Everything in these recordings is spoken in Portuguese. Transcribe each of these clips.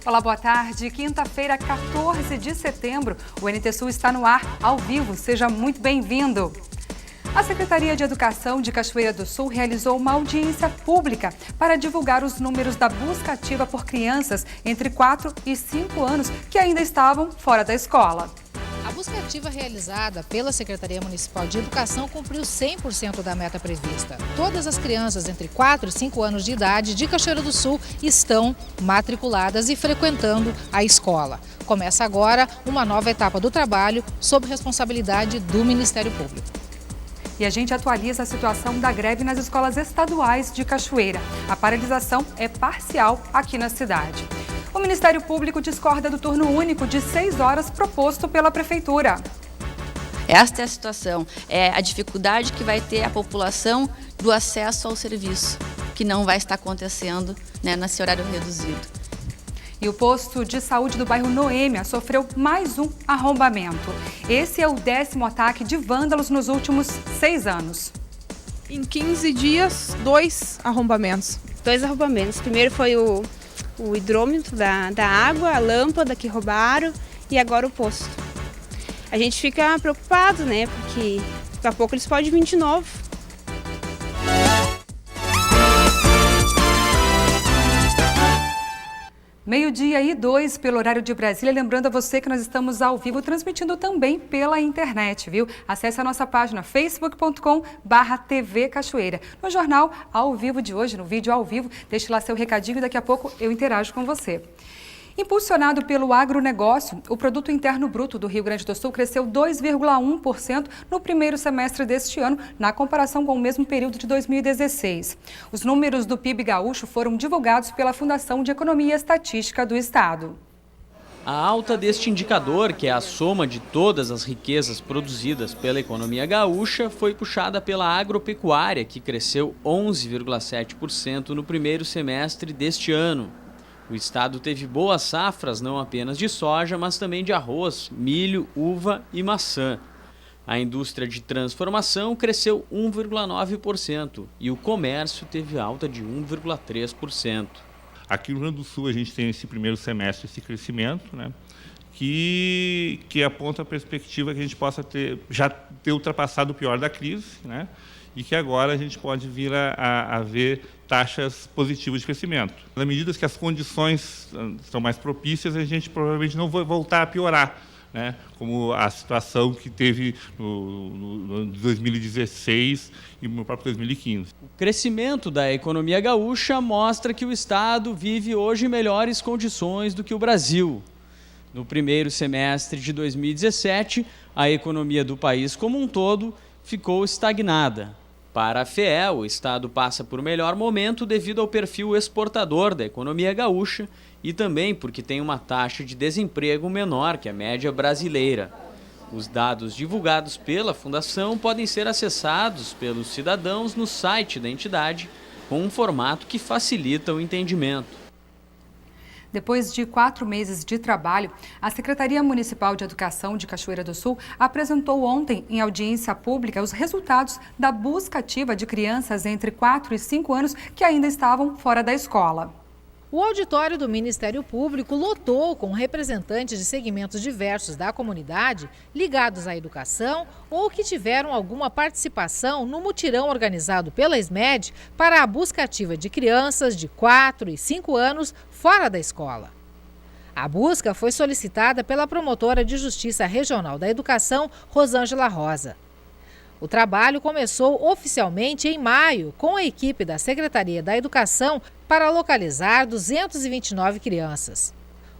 Olá, boa tarde. Quinta-feira, 14 de setembro, o NT Sul está no ar, ao vivo. Seja muito bem-vindo. A Secretaria de Educação de Cachoeira do Sul realizou uma audiência pública para divulgar os números da busca ativa por crianças entre 4 e 5 anos que ainda estavam fora da escola. A busca ativa realizada pela Secretaria Municipal de Educação cumpriu 100% da meta prevista. Todas as crianças entre 4 e 5 anos de idade de Cachoeira do Sul estão matriculadas e frequentando a escola. Começa agora uma nova etapa do trabalho sob responsabilidade do Ministério Público. E a gente atualiza a situação da greve nas escolas estaduais de Cachoeira. A paralisação é parcial aqui na cidade. O Ministério Público discorda do turno único de 6 horas proposto pela Prefeitura. Esta é a situação, é a dificuldade que vai ter a população do acesso ao serviço, que não vai estar acontecendo nesse horário reduzido. E o posto de saúde do bairro Noêmia sofreu mais um arrombamento. Esse é o 10º ataque de vândalos nos últimos 6 anos. Em 15 dias, 2 arrombamentos. 2 arrombamentos. Primeiro foi o hidrômetro da água, a lâmpada que roubaram e agora o posto. A gente fica preocupado, né? Porque daqui a pouco eles podem vir de novo. Meio-dia e 2 pelo horário de Brasília. Lembrando a você que nós estamos ao vivo, transmitindo também pela internet, viu? Acesse a nossa página facebook.com/TV Cachoeira. No jornal ao vivo de hoje, no vídeo ao vivo, deixe lá seu recadinho e daqui a pouco eu interajo com você. Impulsionado pelo agronegócio, o Produto Interno Bruto do Rio Grande do Sul cresceu 2,1% no primeiro semestre deste ano, na comparação com o mesmo período de 2016. Os números do PIB gaúcho foram divulgados pela Fundação de Economia e Estatística do Estado. A alta deste indicador, que é a soma de todas as riquezas produzidas pela economia gaúcha, foi puxada pela agropecuária, que cresceu 11,7% no primeiro semestre deste ano. O estado teve boas safras não apenas de soja, mas também de arroz, milho, uva e maçã. A indústria de transformação cresceu 1,9% e o comércio teve alta de 1,3%. Aqui no Rio Grande do Sul a gente tem esse primeiro semestre, esse crescimento, né, que aponta a perspectiva que a gente possa já ter ultrapassado o pior da crise, né, e que agora a gente pode vir a ver taxas positivas de crescimento. Na medida que as condições são mais propícias, a gente provavelmente não vai voltar a piorar, né? Como a situação que teve no 2016 e no próprio 2015. O crescimento da economia gaúcha mostra que o estado vive hoje melhores condições do que o Brasil. No primeiro semestre de 2017, a economia do país como um todo ficou estagnada. Para a FEE, o estado passa por melhor momento devido ao perfil exportador da economia gaúcha e também porque tem uma taxa de desemprego menor que a média brasileira. Os dados divulgados pela Fundação podem ser acessados pelos cidadãos no site da entidade, com um formato que facilita o entendimento. Depois de 4 meses de trabalho, a Secretaria Municipal de Educação de Cachoeira do Sul apresentou ontem, em audiência pública, os resultados da busca ativa de crianças entre 4 e 5 anos que ainda estavam fora da escola. O auditório do Ministério Público lotou com representantes de segmentos diversos da comunidade ligados à educação ou que tiveram alguma participação no mutirão organizado pela SMED para a busca ativa de crianças de 4 e 5 anos fora da escola. A busca foi solicitada pela promotora de Justiça Regional da Educação, Rosângela Rosa. O trabalho começou oficialmente em maio, com a equipe da Secretaria da Educação para localizar 229 crianças.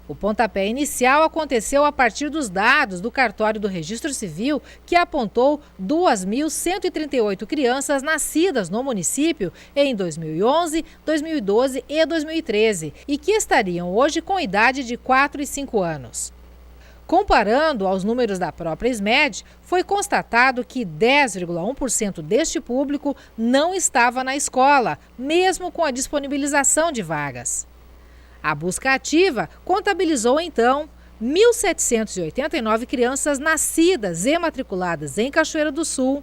O pontapé inicial aconteceu a partir dos dados do cartório do Registro Civil, que apontou 2.138 crianças nascidas no município em 2011, 2012 e 2013 e que estariam hoje com idade de 4 e 5 anos. Comparando aos números da própria SMED, foi constatado que 10,1% deste público não estava na escola, mesmo com a disponibilização de vagas. A busca ativa contabilizou, então, 1.789 crianças nascidas e matriculadas em Cachoeira do Sul,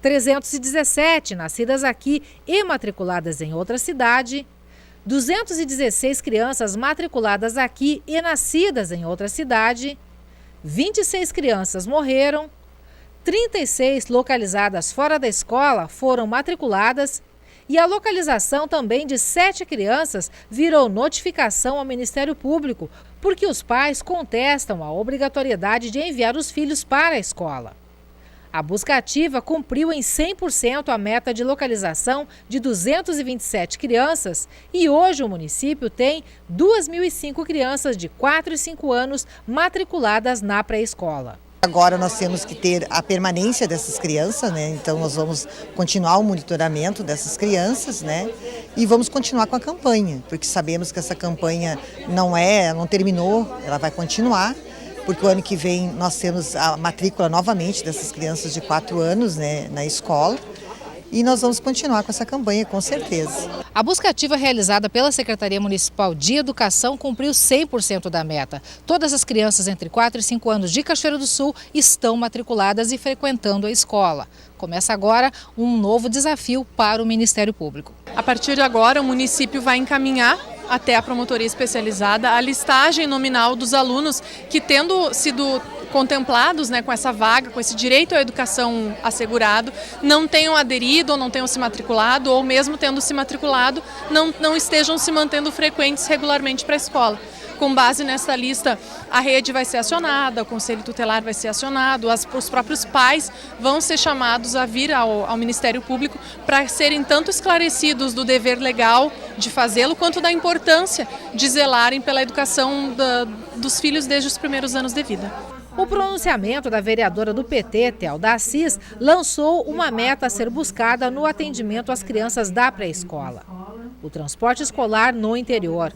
317 nascidas aqui e matriculadas em outra cidade, 216 crianças matriculadas aqui e nascidas em outra cidade, 26 crianças morreram, 36 localizadas fora da escola foram matriculadas e a localização também de 7 crianças virou notificação ao Ministério Público, porque os pais contestam a obrigatoriedade de enviar os filhos para a escola. A busca ativa cumpriu em 100% a meta de localização de 227 crianças e hoje o município tem 2.005 crianças de 4 e 5 anos matriculadas na pré-escola. Agora nós temos que ter a permanência dessas crianças, né? Então nós vamos continuar o monitoramento dessas crianças, né? E vamos continuar com a campanha, porque sabemos que essa campanha não terminou, ela vai continuar. Porque o ano que vem nós temos a matrícula novamente dessas crianças de 4 anos, né, na escola. E nós vamos continuar com essa campanha, com certeza. A busca ativa realizada pela Secretaria Municipal de Educação cumpriu 100% da meta. Todas as crianças entre 4 e 5 anos de Cachoeira do Sul estão matriculadas e frequentando a escola. Começa agora um novo desafio para o Ministério Público. A partir de agora, o município vai encaminhar até a promotoria especializada a listagem nominal dos alunos que, tendo sido contemplados, né, com essa vaga, com esse direito à educação assegurado, não tenham aderido ou não tenham se matriculado, ou mesmo tendo se matriculado, não estejam se mantendo frequentes regularmente para a escola. Com base nessa lista, a rede vai ser acionada, o Conselho Tutelar vai ser acionado, os próprios pais vão ser chamados a vir ao Ministério Público para serem tanto esclarecidos do dever legal de fazê-lo, quanto da importância de zelarem pela educação dos filhos desde os primeiros anos de vida. O pronunciamento da vereadora do PT, Thelda Assis, lançou uma meta a ser buscada no atendimento às crianças da pré-escola: o transporte escolar no interior.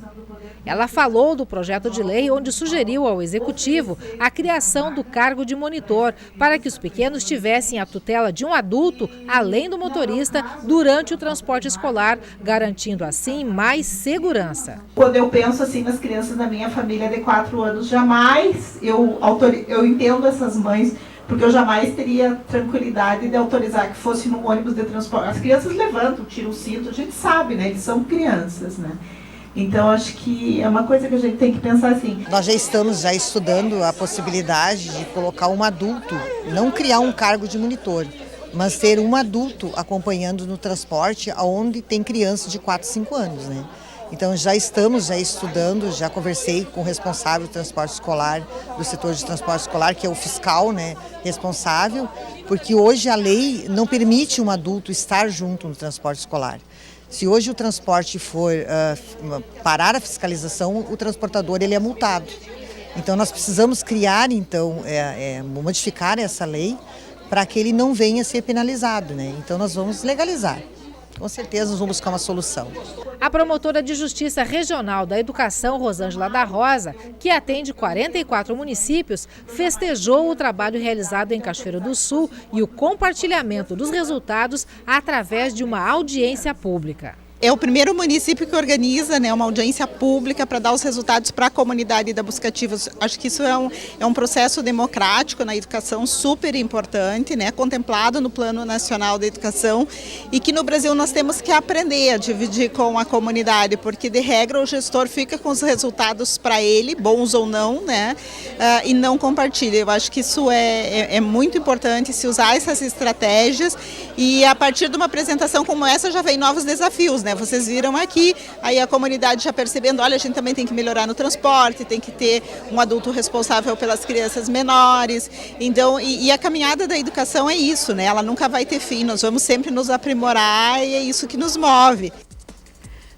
Ela falou do projeto de lei onde sugeriu ao Executivo a criação do cargo de monitor para que os pequenos tivessem a tutela de um adulto, além do motorista, durante o transporte escolar, garantindo assim mais segurança. Quando eu penso assim nas crianças da minha família de 4 anos, jamais eu entendo essas mães, porque eu jamais teria tranquilidade de autorizar que fosse num ônibus de transporte. As crianças levantam, tiram o cinto, a gente sabe, né? Eles são crianças, né? Então, acho que é uma coisa que a gente tem que pensar assim. Nós já estamos estudando a possibilidade de colocar um adulto, não criar um cargo de monitor, mas ter um adulto acompanhando no transporte onde tem crianças de 4, 5 anos, né? Então já estamos estudando, já conversei com o responsável do transporte escolar, do setor de transporte escolar, que é o fiscal, né, responsável, porque hoje a lei não permite um adulto estar junto no transporte escolar. Se hoje o transporte for parar a fiscalização, o transportador ele é multado. Então nós precisamos criar, modificar essa lei para que ele não venha a ser penalizado, né? Então nós vamos legalizar. Com certeza nós vamos buscar uma solução. A promotora de Justiça Regional da Educação, Rosângela da Rosa, que atende 44 municípios, festejou o trabalho realizado em Cachoeira do Sul e o compartilhamento dos resultados através de uma audiência pública. É o primeiro município que organiza, né, uma audiência pública para dar os resultados para a comunidade da busca ativa. Acho que isso é um processo democrático na educação super importante, né, contemplado no Plano Nacional da Educação, e que no Brasil nós temos que aprender a dividir com a comunidade, porque de regra o gestor fica com os resultados para ele, bons ou não, né, e não compartilha. Eu acho que isso é muito importante, se usar essas estratégias, e a partir de uma apresentação como essa já vem novos desafios, né? Vocês viram aqui, aí a comunidade já percebendo, olha, a gente também tem que melhorar no transporte, tem que ter um adulto responsável pelas crianças menores. Então, e a caminhada da educação é isso, né? Ela nunca vai ter fim, nós vamos sempre nos aprimorar e é isso que nos move.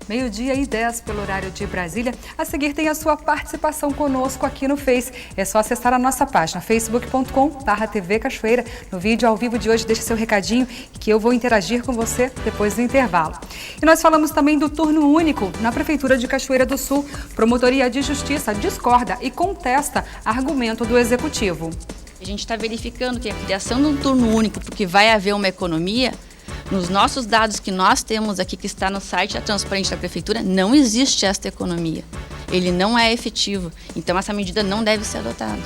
12h10 pelo horário de Brasília. A seguir tem a sua participação conosco aqui no Face. É só acessar a nossa página facebook.com/TV Cachoeira. No vídeo ao vivo de hoje, deixe seu recadinho que eu vou interagir com você depois do intervalo. E nós falamos também do turno único na Prefeitura de Cachoeira do Sul. Promotoria de Justiça discorda e contesta argumento do Executivo. A gente está verificando que a criação de um turno único, porque vai haver uma economia. Nos nossos dados que nós temos aqui, que está no site transparente da Prefeitura, não existe esta economia. Ele não é efetivo. Então, essa medida não deve ser adotada.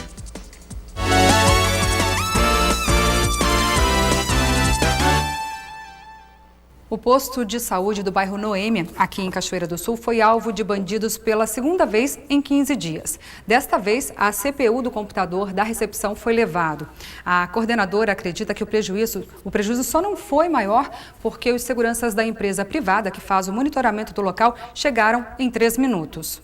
O posto de saúde do bairro Noêmia, aqui em Cachoeira do Sul, foi alvo de bandidos pela segunda vez em 15 dias. Desta vez, a CPU do computador da recepção foi levado. A coordenadora acredita que o prejuízo só não foi maior porque os seguranças da empresa privada que faz o monitoramento do local chegaram em 3 minutos.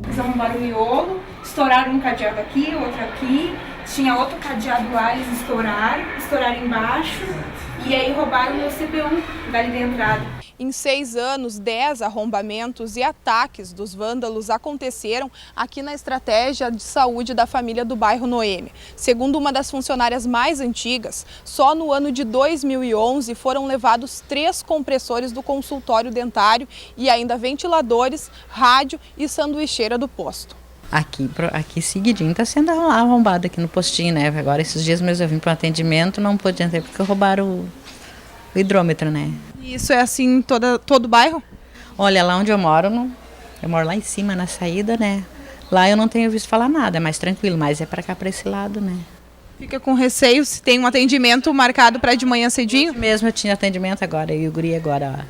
Eles arrombaram o miolo, estouraram um cadeado aqui, outro aqui, tinha outro cadeado lá, eles estouraram embaixo e aí roubaram o meu CPU dali da entrada. Em 6 anos, 10 arrombamentos e ataques dos vândalos aconteceram aqui na estratégia de saúde da família do bairro Noêmia. Segundo uma das funcionárias mais antigas, só no ano de 2011 foram levados 3 compressores do consultório dentário e ainda ventiladores, rádio e sanduicheira do posto. Aqui seguidinho está sendo arrombado aqui no postinho, né? Agora esses dias mesmo eu vim para um atendimento, não podia ter porque roubaram o hidrômetro, né? E isso é assim em todo o bairro? Olha, lá onde eu moro lá em cima, na saída, né? Lá eu não tenho visto falar nada, é mais tranquilo, mas é para cá, para esse lado, né? Fica com receio se tem um atendimento marcado para de manhã cedinho? Mesmo eu tinha atendimento agora, e o guri agora.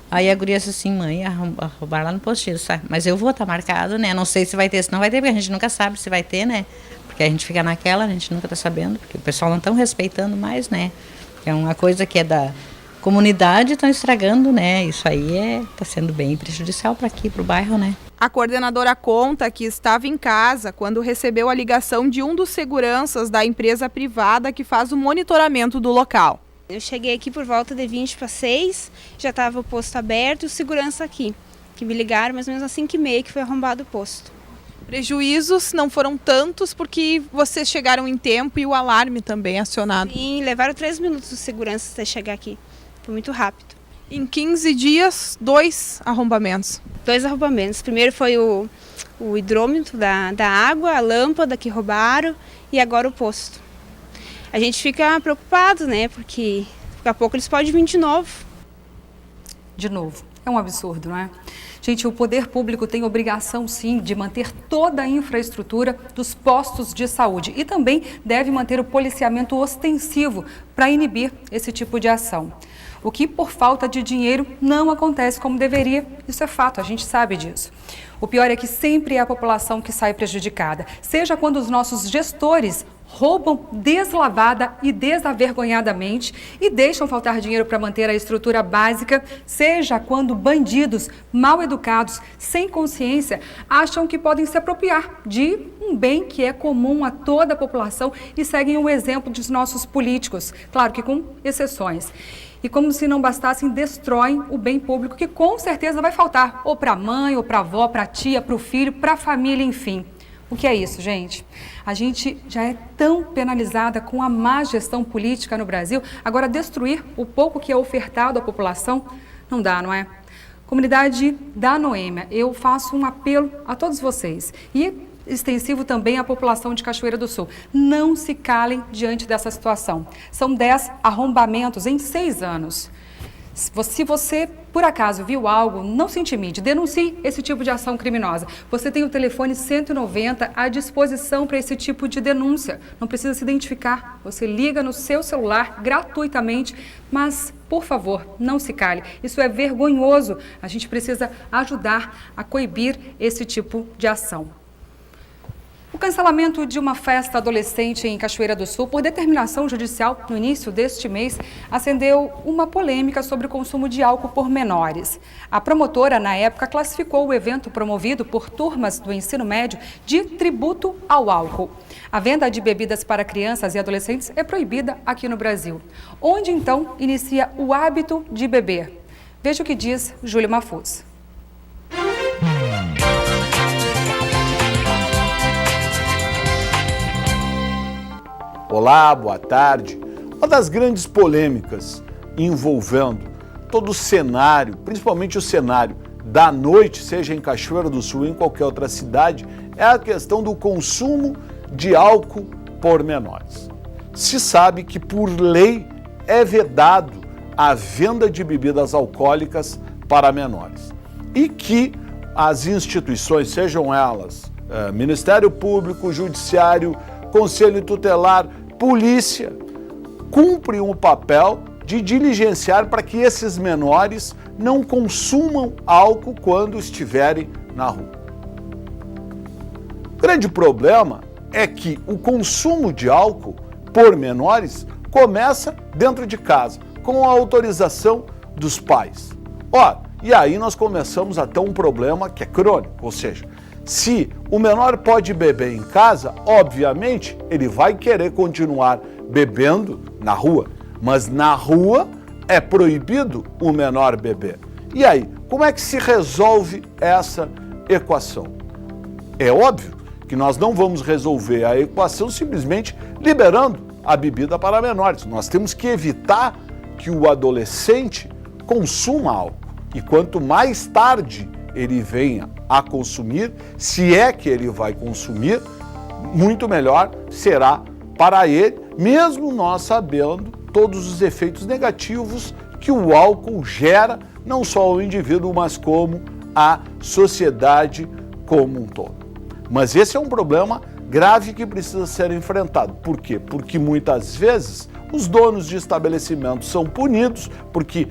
Aí a guria disse assim, mãe, roubar lá no postinho, sabe? Mas eu vou estar marcado, né? Não sei se vai ter, se não vai ter, porque a gente nunca sabe se vai ter, né? Porque a gente fica naquela, a gente nunca está sabendo, porque o pessoal não está respeitando mais, né? É uma coisa que é da comunidade, estão estragando, né? Isso aí está sendo bem prejudicial para aqui, para o bairro, né? A coordenadora conta que estava em casa quando recebeu a ligação de um dos seguranças da empresa privada que faz o monitoramento do local. Eu cheguei aqui por volta de 20 para 6, já estava o posto aberto e o segurança aqui, que me ligaram mais ou menos às 5h30 que foi arrombado o posto. Prejuízos não foram tantos porque vocês chegaram em tempo e o alarme também acionado. Sim, levaram 3 minutos os seguranças até chegar aqui, foi muito rápido. Em 15 dias, 2 arrombamentos. 2 arrombamentos, primeiro foi o hidrômetro da água, a lâmpada que roubaram e agora o posto. A gente fica preocupado, né, porque daqui a pouco eles podem vir de novo. De novo, é um absurdo, não é? Gente, o poder público tem obrigação, sim, de manter toda a infraestrutura dos postos de saúde e também deve manter o policiamento ostensivo para inibir esse tipo de ação. O que, por falta de dinheiro, não acontece como deveria, isso é fato, a gente sabe disso. O pior é que sempre é a população que sai prejudicada, seja quando os nossos gestores roubam deslavada e desavergonhadamente e deixam faltar dinheiro para manter a estrutura básica, seja quando bandidos mal educados, sem consciência, acham que podem se apropriar de um bem que é comum a toda a população e seguem o exemplo dos nossos políticos, claro que com exceções. E como se não bastassem, destroem o bem público que com certeza vai faltar ou para a mãe, ou para a avó, para a tia, para o filho, para a família, enfim. O que é isso, gente? A gente já é tão penalizada com a má gestão política no Brasil, agora destruir o pouco que é ofertado à população não dá, não é? Comunidade da Noêmia, eu faço um apelo a todos vocês e extensivo também à população de Cachoeira do Sul. Não se calem diante dessa situação. São 10 arrombamentos em 6 anos. Se você, por acaso, viu algo, não se intimide, denuncie esse tipo de ação criminosa. Você tem o telefone 190 à disposição para esse tipo de denúncia. Não precisa se identificar, você liga no seu celular gratuitamente, mas, por favor, não se cale. Isso é vergonhoso. A gente precisa ajudar a coibir esse tipo de ação. O cancelamento de uma festa adolescente em Cachoeira do Sul, por determinação judicial no início deste mês, acendeu uma polêmica sobre o consumo de álcool por menores. A promotora, na época, classificou o evento promovido por turmas do ensino médio de tributo ao álcool. A venda de bebidas para crianças e adolescentes é proibida aqui no Brasil. Onde, então, inicia o hábito de beber? Veja o que diz Júlio Mafuz. Olá, boa tarde. Uma das grandes polêmicas envolvendo todo o cenário, principalmente o cenário da noite, seja em Cachoeira do Sul ou em qualquer outra cidade, é a questão do consumo de álcool por menores. Se sabe que, por lei, é vedado a venda de bebidas alcoólicas para menores e que as instituições, sejam elas Ministério Público, Judiciário, Conselho Tutelar, Polícia, cumprem o papel de diligenciar para que esses menores não consumam álcool quando estiverem na rua. O grande problema é que o consumo de álcool por menores começa dentro de casa, com a autorização dos pais. E aí nós começamos a ter um problema que é crônico, ou seja, se o menor pode beber em casa, obviamente ele vai querer continuar bebendo na rua, mas na rua é proibido o menor beber. E aí, como é que se resolve essa equação? É óbvio que nós não vamos resolver a equação simplesmente liberando a bebida para menores. Nós temos que evitar que o adolescente consuma álcool. E quanto mais tarde ele venha a consumir, se é que ele vai consumir, muito melhor será para ele, mesmo nós sabendo todos os efeitos negativos que o álcool gera, não só ao indivíduo, mas como a sociedade como um todo. Mas esse é um problema grave que precisa ser enfrentado. Por quê? Porque muitas vezes os donos de estabelecimentos são punidos, porque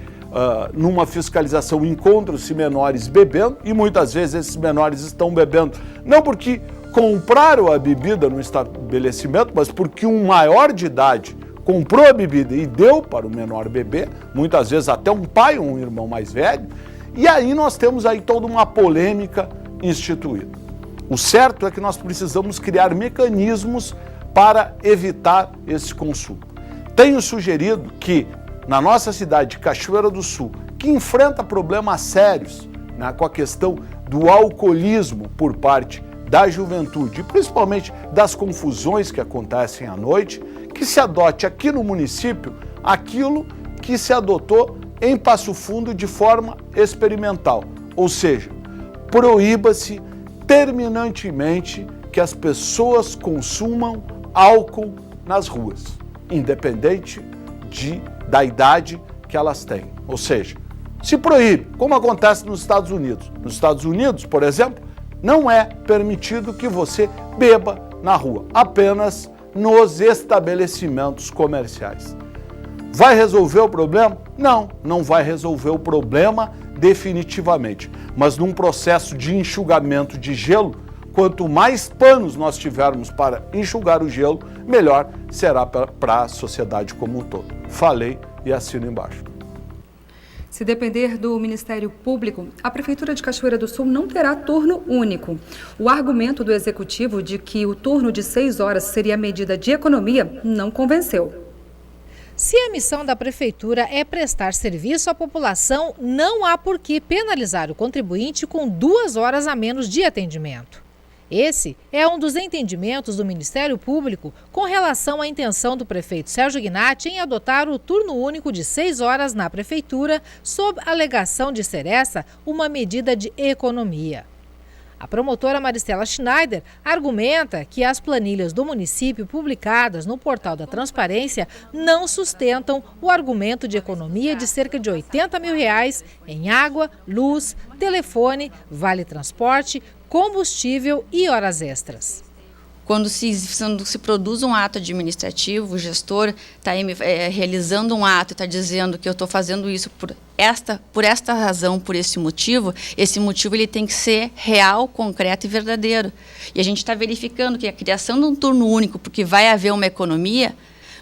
numa fiscalização encontram-se menores bebendo, e muitas vezes esses menores estão bebendo não porque compraram a bebida no estabelecimento, mas porque um maior de idade comprou a bebida e deu para o menor beber, muitas vezes até um pai ou um irmão mais velho, e aí nós temos aí toda uma polêmica instituída. O certo é que nós precisamos criar mecanismos para evitar esse consumo. Tenho sugerido que na nossa cidade de Cachoeira do Sul, que enfrenta problemas sérios, né, com a questão do alcoolismo por parte da juventude, e principalmente das confusões que acontecem à noite, que se adote aqui no município aquilo que se adotou em Passo Fundo de forma experimental, ou seja, proíba-se terminantemente que as pessoas consumam álcool nas ruas, independente da idade que elas têm. Ou seja, se proíbe, como acontece nos Estados Unidos. Nos Estados Unidos, por exemplo, não é permitido que você beba na rua, apenas nos estabelecimentos comerciais. Vai resolver o problema? Não, não vai resolver o problema definitivamente. Mas num processo de enxugamento de gelo, quanto mais panos nós tivermos para enxugar o gelo, melhor será para a sociedade como um todo. Falei e assino embaixo. Se depender do Ministério Público, a Prefeitura de Cachoeira do Sul não terá turno único. O argumento do Executivo de que o turno de 6 horas seria medida de economia não convenceu. Se a missão da Prefeitura é prestar serviço à população, não há por que penalizar o contribuinte com 2 horas a menos de atendimento. Esse é um dos entendimentos do Ministério Público com relação à intenção do prefeito Sérgio Gnatti em adotar o turno único de 6 horas na Prefeitura, sob a alegação de ser essa uma medida de economia. A promotora Maristela Schneider argumenta que as planilhas do município publicadas no portal da Transparência não sustentam o argumento de economia de cerca de R$80 mil em água, luz, telefone, vale transporte, combustível e horas extras. Quando se produz um ato administrativo, o gestor está realizando um ato e está dizendo que eu estou fazendo isso por esta razão, por esse motivo ele tem que ser real, concreto e verdadeiro. E a gente está verificando que a criação de um turno único, porque vai haver uma economia,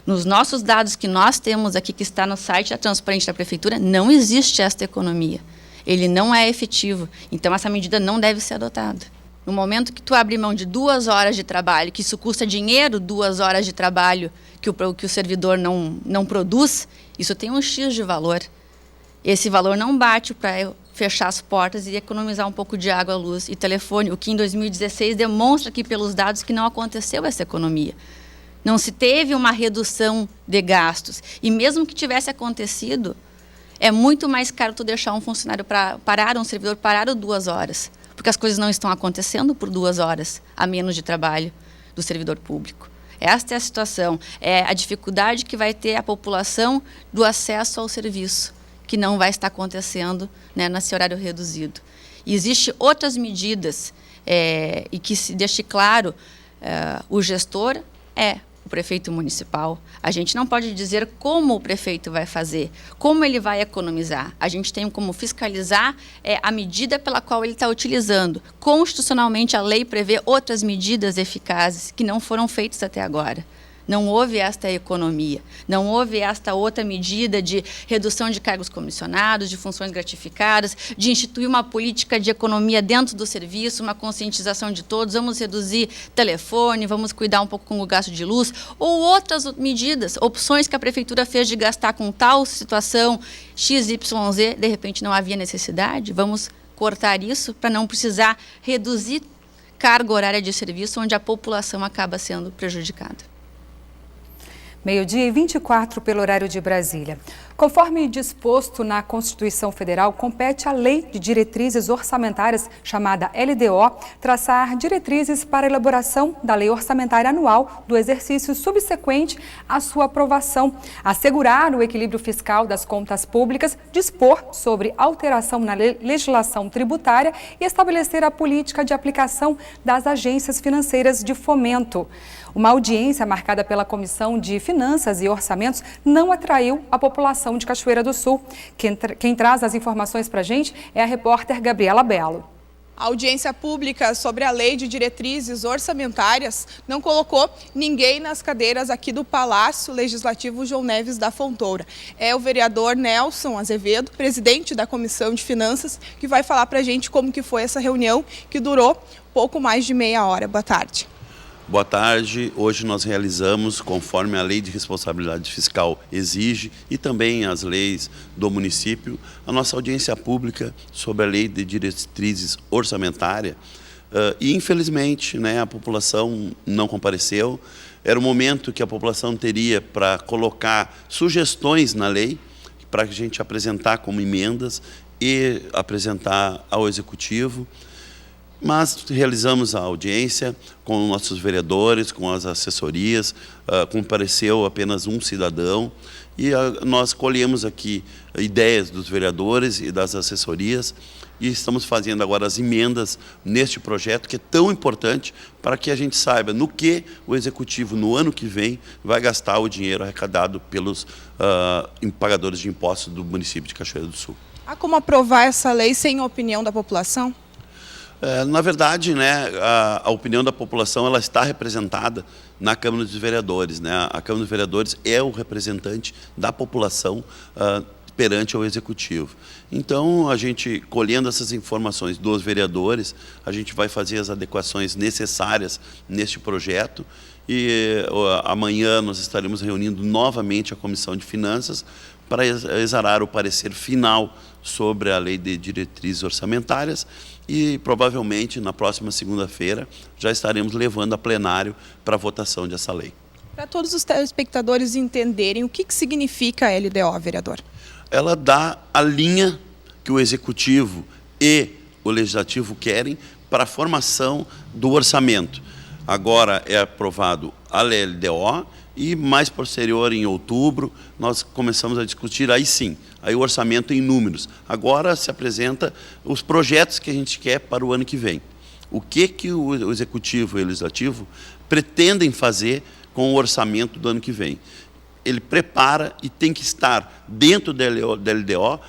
nos nossos dados que nós temos aqui, que está no site da Transparente da Prefeitura, não existe esta economia. Ele não é efetivo, então essa medida não deve ser adotada. No momento que tu abre mão de 2 horas de trabalho, que isso custa dinheiro, 2 horas de trabalho que o servidor não produz, isso tem um X de valor. Esse valor não bate para fechar as portas e economizar um pouco de água, luz e telefone, o que em 2016 demonstra aqui pelos dados que não aconteceu essa economia. Não se teve uma redução de gastos. E mesmo que tivesse acontecido, é muito mais caro tu deixar um funcionário um servidor parado 2 horas. Porque as coisas não estão acontecendo por 2 horas a menos de trabalho do servidor público. Esta é a situação, é a dificuldade que vai ter a população do acesso ao serviço, que não vai estar acontecendo, né, nesse horário reduzido. Existem outras medidas e que se deixe claro, o gestor é o prefeito municipal. A gente não pode dizer como o prefeito vai fazer, como ele vai economizar. A gente tem como fiscalizar a medida pela qual ele está utilizando. Constitucionalmente, a lei prevê outras medidas eficazes que não foram feitas até agora. Não houve esta economia, não houve esta outra medida de redução de cargos comissionados, de funções gratificadas, de instituir uma política de economia dentro do serviço, uma conscientização de todos, vamos reduzir telefone, vamos cuidar um pouco com o gasto de luz, ou outras medidas, opções que a prefeitura fez de gastar com tal situação XYZ, de repente não havia necessidade, vamos cortar isso para não precisar reduzir carga horária de serviço onde a população acaba sendo prejudicada. 12h24 pelo horário de Brasília. Conforme disposto na Constituição Federal, compete à Lei de Diretrizes Orçamentárias, chamada LDO, traçar diretrizes para a elaboração da Lei Orçamentária Anual do exercício subsequente à sua aprovação, assegurar o equilíbrio fiscal das contas públicas, dispor sobre alteração na legislação tributária e estabelecer a política de aplicação das agências financeiras de fomento. Uma audiência marcada pela Comissão de Finanças e Orçamentos não atraiu a população de Cachoeira do Sul. Quem traz as informações para a gente é a repórter Gabriela Belo. A audiência pública sobre a Lei de Diretrizes Orçamentárias não colocou ninguém nas cadeiras aqui do Palácio Legislativo João Neves da Fontoura. É o vereador Nelson Azevedo, presidente da Comissão de Finanças, que vai falar para a gente como que foi essa reunião, que durou pouco mais de meia hora. Boa tarde. Boa tarde. Hoje nós realizamos, conforme a Lei de Responsabilidade Fiscal exige e também as leis do município, a nossa audiência pública sobre a Lei de Diretrizes Orçamentárias. E, infelizmente, a população não compareceu. Era o momento que a população teria para colocar sugestões na lei, para a gente apresentar como emendas e apresentar ao Executivo. Mas realizamos a audiência com nossos vereadores, com as assessorias, compareceu apenas um cidadão e nós colhemos aqui ideias dos vereadores e das assessorias e estamos fazendo agora as emendas neste projeto que é tão importante para que a gente saiba no que o Executivo no ano que vem vai gastar o dinheiro arrecadado pelos pagadores de impostos do município de Cachoeira do Sul. Há como aprovar essa lei sem a opinião da população? Na verdade, a opinião da população ela está representada na Câmara dos Vereadores. A Câmara dos Vereadores é o representante da população perante ao Executivo. Então, a gente, colhendo essas informações dos vereadores, a gente vai fazer as adequações necessárias neste projeto e amanhã nós estaremos reunindo novamente a Comissão de Finanças para exarar o parecer final sobre a Lei de Diretrizes Orçamentárias e provavelmente na próxima segunda-feira já estaremos levando a plenário para a votação dessa lei. Para todos os telespectadores entenderem o que significa a LDO, vereador? Ela dá a linha que o Executivo e o Legislativo querem para a formação do orçamento. Agora é aprovado a LDO e mais posterior, em outubro, nós começamos a discutir, aí sim, aí o orçamento em números. Agora se apresenta os projetos que a gente quer para o ano que vem. O que o Executivo e o Legislativo pretendem fazer com o orçamento do ano que vem. Ele prepara e tem que estar dentro da LDO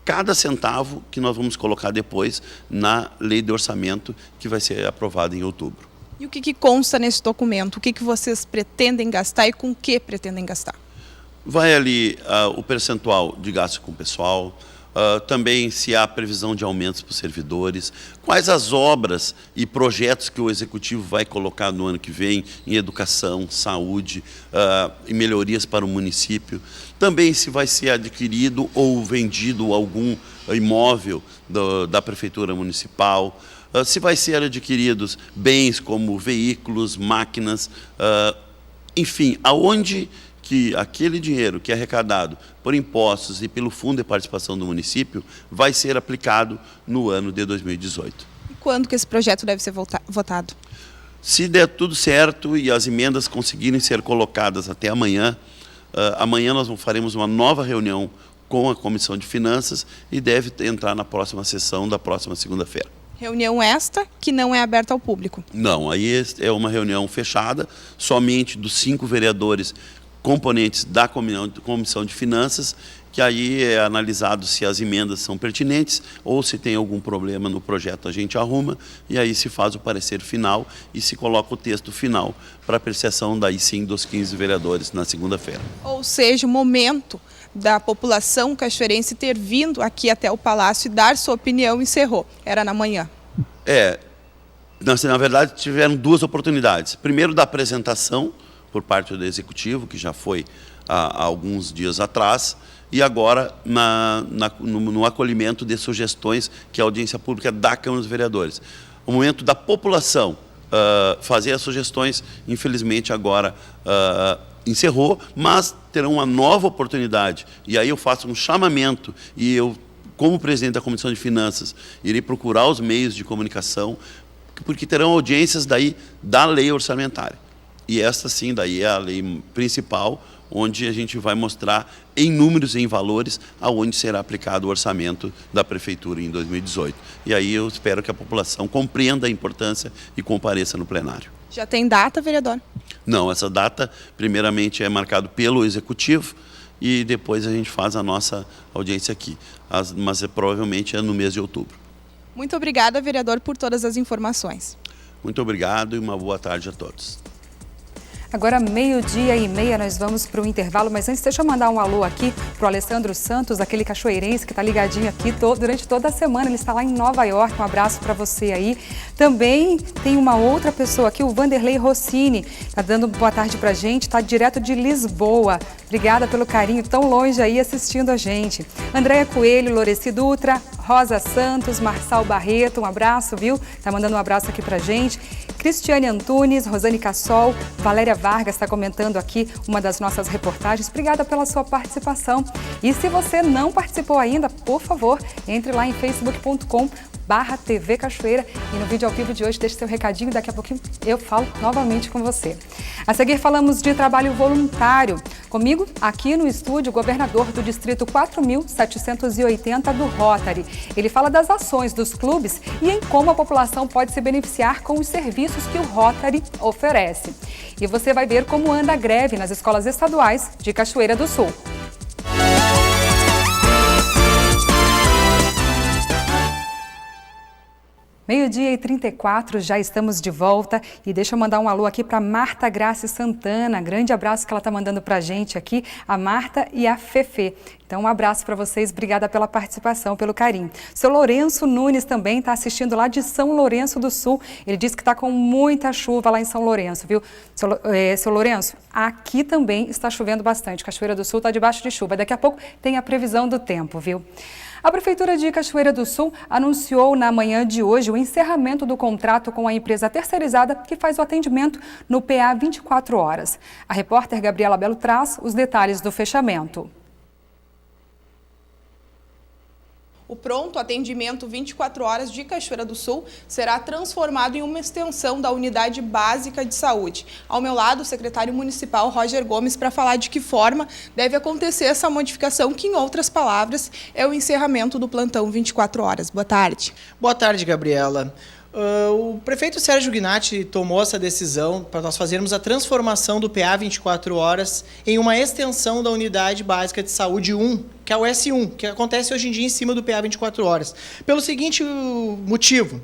cada centavo que nós vamos colocar depois na lei de orçamento que vai ser aprovada em outubro. E o que consta nesse documento? O que vocês pretendem gastar e com que pretendem gastar? Vai ali o percentual de gasto com o pessoal, também se há previsão de aumentos para os servidores, quais as obras e projetos que o Executivo vai colocar no ano que vem em educação, saúde e melhorias para o município. Também se vai ser adquirido ou vendido algum imóvel da Prefeitura Municipal, se vai ser adquiridos bens como veículos, máquinas, enfim, aonde que aquele dinheiro que é arrecadado por impostos e pelo Fundo de Participação do município vai ser aplicado no ano de 2018. E quando que esse projeto deve ser votado? Se der tudo certo e as emendas conseguirem ser colocadas até amanhã, amanhã nós faremos uma nova reunião com a Comissão de Finanças e deve entrar na próxima sessão da próxima segunda-feira. Reunião esta que não é aberta ao público. Não, aí é uma reunião fechada, somente dos 5 vereadores componentes da Comissão de Finanças, que aí é analisado se as emendas são pertinentes ou se tem algum problema no projeto a gente arruma e aí se faz o parecer final e se coloca o texto final para apreciação daí sim dos 15 vereadores na segunda-feira. Ou seja, o momento da população cachoeirense ter vindo aqui até o Palácio e dar sua opinião encerrou. Era na manhã. Na verdade tiveram 2 oportunidades. Primeiro da apresentação por parte do Executivo, que já foi há alguns dias atrás, e agora no acolhimento de sugestões que a audiência pública da Câmara dos Vereadores. O momento da população fazer as sugestões, infelizmente agora encerrou, mas terão uma nova oportunidade. E aí eu faço um chamamento e eu, como presidente da Comissão de Finanças, irei procurar os meios de comunicação, porque terão audiências daí da lei orçamentária. E esta sim daí é a lei principal, onde a gente vai mostrar em números e em valores aonde será aplicado o orçamento da Prefeitura em 2018. E aí eu espero que a população compreenda a importância e compareça no plenário. Já tem data, vereador? Não, essa data primeiramente é marcada pelo Executivo e depois a gente faz a nossa audiência aqui, mas provavelmente é no mês de outubro. Muito obrigada, vereador, por todas as informações. Muito obrigado e uma boa tarde a todos. Agora, 12:30, nós vamos para o intervalo, mas antes deixa eu mandar um alô aqui para o Alessandro Santos, aquele cachoeirense que está ligadinho aqui durante toda a semana, ele está lá em Nova York, um abraço para você aí. Também tem uma outra pessoa aqui, o Vanderlei Rossini, está dando boa tarde para a gente, está direto de Lisboa. Obrigada pelo carinho, tão longe aí assistindo a gente. Andréia Coelho, Loreci Dutra, Rosa Santos, Marçal Barreto, um abraço, viu? Tá mandando um abraço aqui pra gente. Cristiane Antunes, Rosane Cassol, Valéria Vargas está comentando aqui uma das nossas reportagens. Obrigada pela sua participação. E se você não participou ainda, por favor, entre lá em facebook.com/TV Cachoeira e no vídeo ao vivo de hoje deixe seu recadinho, daqui a pouquinho eu falo novamente com você. A seguir falamos de trabalho voluntário. Comigo, aqui no estúdio, o governador do distrito 4.780 do Rotary. Ele fala das ações dos clubes e em como a população pode se beneficiar com os serviços que o Rotary oferece. E você vai ver como anda a greve nas escolas estaduais de Cachoeira do Sul. 12:34, já estamos de volta e deixa eu mandar um alô aqui para Marta Graça Santana, grande abraço que ela está mandando para a gente aqui, a Marta e a Fefe. Então um abraço para vocês, obrigada pela participação, pelo carinho. Seu Lourenço Nunes também está assistindo lá de São Lourenço do Sul, ele disse que está com muita chuva lá em São Lourenço, viu? Seu Lourenço, aqui também está chovendo bastante, Cachoeira do Sul está debaixo de chuva, daqui a pouco tem a previsão do tempo, viu? A Prefeitura de Cachoeira do Sul anunciou na manhã de hoje o encerramento do contrato com a empresa terceirizada que faz o atendimento no PA 24 horas. A repórter Gabriela Belo traz os detalhes do fechamento. O pronto atendimento 24 horas de Cachoeira do Sul será transformado em uma extensão da Unidade Básica de Saúde. Ao meu lado, o secretário municipal Roger Gomes para falar de que forma deve acontecer essa modificação, que em outras palavras é o encerramento do plantão 24 horas. Boa tarde. Boa tarde, Gabriela. O prefeito Sérgio Gnatti tomou essa decisão para nós fazermos a transformação do PA 24 horas em uma extensão da Unidade Básica de Saúde 1, que é o S1, que acontece hoje em dia em cima do PA 24 horas. Pelo seguinte motivo,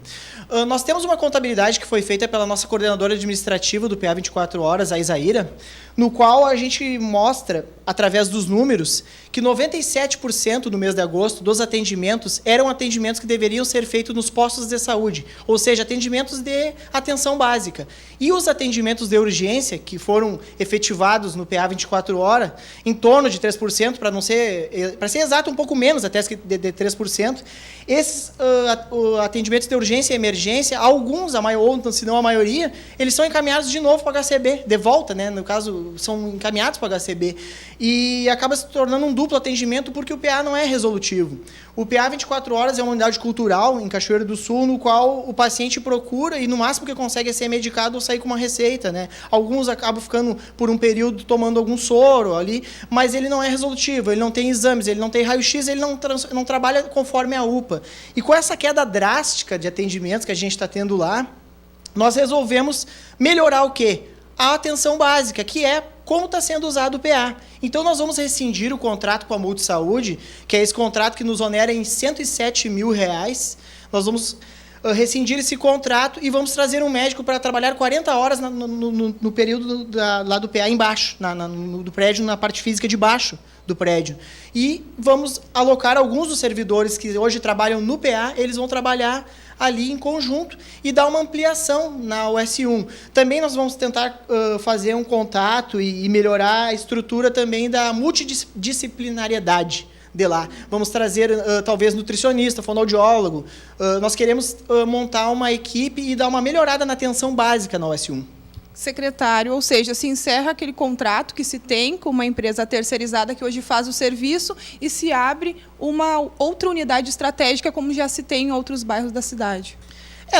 nós temos uma contabilidade que foi feita pela nossa coordenadora administrativa do PA 24 horas, a Isaíra, no qual a gente mostra, através dos números, que 97% no mês de agosto dos atendimentos eram atendimentos que deveriam ser feitos nos postos de saúde, ou seja, atendimentos de atenção básica. E os atendimentos de urgência, que foram efetivados no PA 24 horas, em torno de 3%, para ser exato, um pouco menos até de 3%, esses atendimentos de urgência e emergência emergência, alguns, ou se não a maioria, eles são encaminhados de novo para o HCB, de volta, né? No caso, são encaminhados para o HCB. E acaba se tornando um duplo atendimento porque o PA não é resolutivo. O PA 24 horas é uma unidade cultural em Cachoeira do Sul, no qual o paciente procura e no máximo que consegue é ser medicado ou sair com uma receita, né? Alguns acabam ficando por um período tomando algum soro ali, mas ele não é resolutivo, ele não tem exames, ele não tem raio-x, ele não trabalha conforme a UPA. E com essa queda drástica de atendimentos que a gente está tendo lá, nós resolvemos melhorar o quê? A atenção básica, que é como está sendo usado o PA. Então, nós vamos rescindir o contrato com a Multisaúde, que é esse contrato que nos onera em R$107 mil. Nós vamos rescindir esse contrato e vamos trazer um médico para trabalhar 40 horas no período lá do PA embaixo, do prédio, na parte física de baixo do prédio. E vamos alocar alguns dos servidores que hoje trabalham no PA, eles vão trabalhar ali em conjunto e dar uma ampliação na US1. Também nós vamos tentar fazer um contato e melhorar a estrutura também da multidisciplinariedade de lá. Vamos trazer, talvez, nutricionista, fonoaudiólogo. Nós queremos montar uma equipe e dar uma melhorada na atenção básica na US1. Secretário, ou seja, se encerra aquele contrato que se tem com uma empresa terceirizada que hoje faz o serviço e se abre uma outra unidade estratégica, como já se tem em outros bairros da cidade.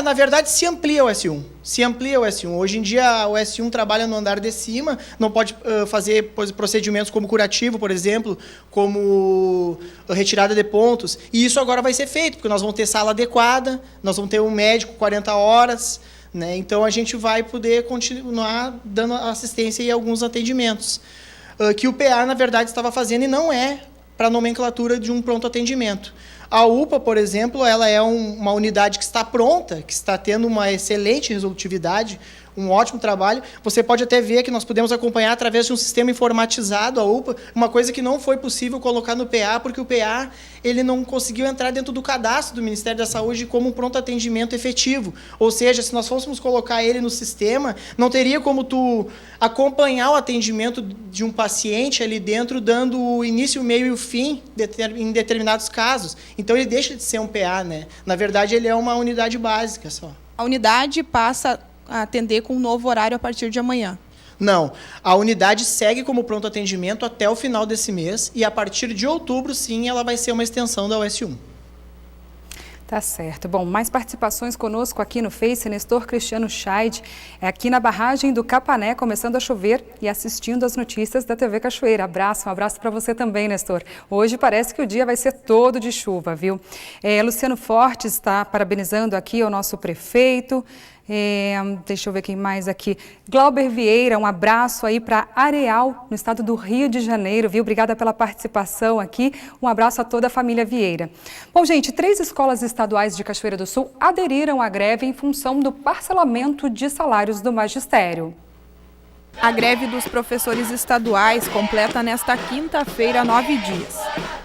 Na verdade, se amplia o S1. Se amplia o S1. Hoje em dia, o S1 trabalha no andar de cima, não pode fazer procedimentos como curativo, por exemplo, como retirada de pontos. E isso agora vai ser feito, porque nós vamos ter sala adequada, nós vamos ter um médico 40 horas, né? Então, a gente vai poder continuar dando assistência em alguns atendimentos. Que o PA, na verdade, estava fazendo e não é para a nomenclatura de um pronto atendimento. A UPA, por exemplo, ela é uma unidade que está pronta, que está tendo uma excelente resolutividade, um ótimo trabalho. Você pode até ver que nós podemos acompanhar através de um sistema informatizado a UPA, uma coisa que não foi possível colocar no PA, porque o PA ele não conseguiu entrar dentro do cadastro do Ministério da Saúde como um pronto atendimento efetivo. Ou seja, se nós fôssemos colocar ele no sistema, não teria como tu acompanhar o atendimento de um paciente ali dentro, dando o início, o meio e o fim em determinados casos. Então, ele deixa de ser um PA, né? Na verdade, ele é uma unidade básica só. A unidade passa a atender com um novo horário a partir de amanhã? Não. A unidade segue como pronto atendimento até o final desse mês e, a partir de outubro, sim, ela vai ser uma extensão da US1. Tá certo. Bom, mais participações conosco aqui no Face. Nestor Cristiano Scheid, aqui na barragem do Capané, começando a chover e assistindo as notícias da TV Cachoeira. Um abraço para você também, Nestor. Hoje parece que o dia vai ser todo de chuva, viu? Luciano Fortes está parabenizando aqui o nosso prefeito. Deixa eu ver quem mais aqui. Glauber Vieira, um abraço aí para Areal, no estado do Rio de Janeiro, viu? Obrigada pela participação aqui. Um abraço a toda a família Vieira. Bom, gente, 3 escolas estaduais de Cachoeira do Sul aderiram à greve em função do parcelamento de salários do magistério. A greve dos professores estaduais completa nesta quinta-feira 9 dias.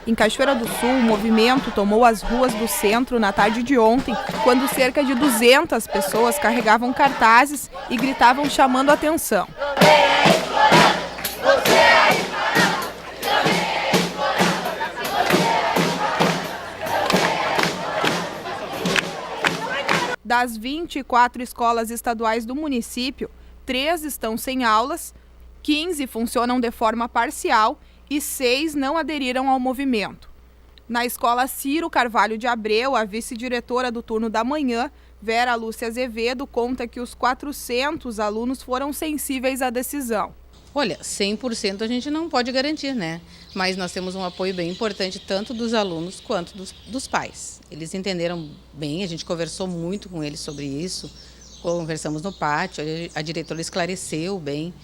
Em Cachoeira do Sul, o movimento tomou as ruas do centro na tarde de ontem, quando cerca de 200 pessoas carregavam cartazes e gritavam chamando a atenção. Das 24 escolas estaduais do município, 3 estão sem aulas, 15 funcionam de forma parcial e 6 não aderiram ao movimento. Na escola Ciro Carvalho de Abreu, a vice-diretora do turno da manhã, Vera Lúcia Azevedo, conta que os 400 alunos foram sensíveis à decisão. Olha, 100% a gente não pode garantir, né? Mas nós temos um apoio bem importante, tanto dos alunos quanto dos pais. Eles entenderam bem, a gente conversou muito com eles sobre isso, conversamos no pátio, a diretora esclareceu bem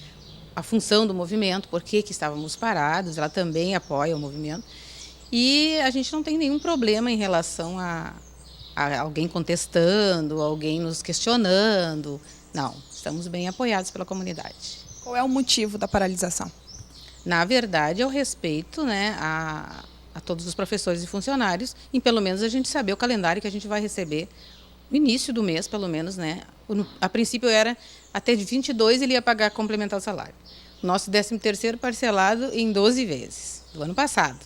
a função do movimento, por que estávamos parados, ela também apoia o movimento. E a gente não tem nenhum problema em relação a alguém contestando, alguém nos questionando. Não, estamos bem apoiados pela comunidade. Qual é o motivo da paralisação? Na verdade, é o respeito, né, a todos os professores e funcionários, em pelo menos a gente saber o calendário que a gente vai receber no início do mês, pelo menos, né? A princípio era até de 22 ele ia pagar complementar o salário. Nosso 13º parcelado em 12 vezes, do ano passado.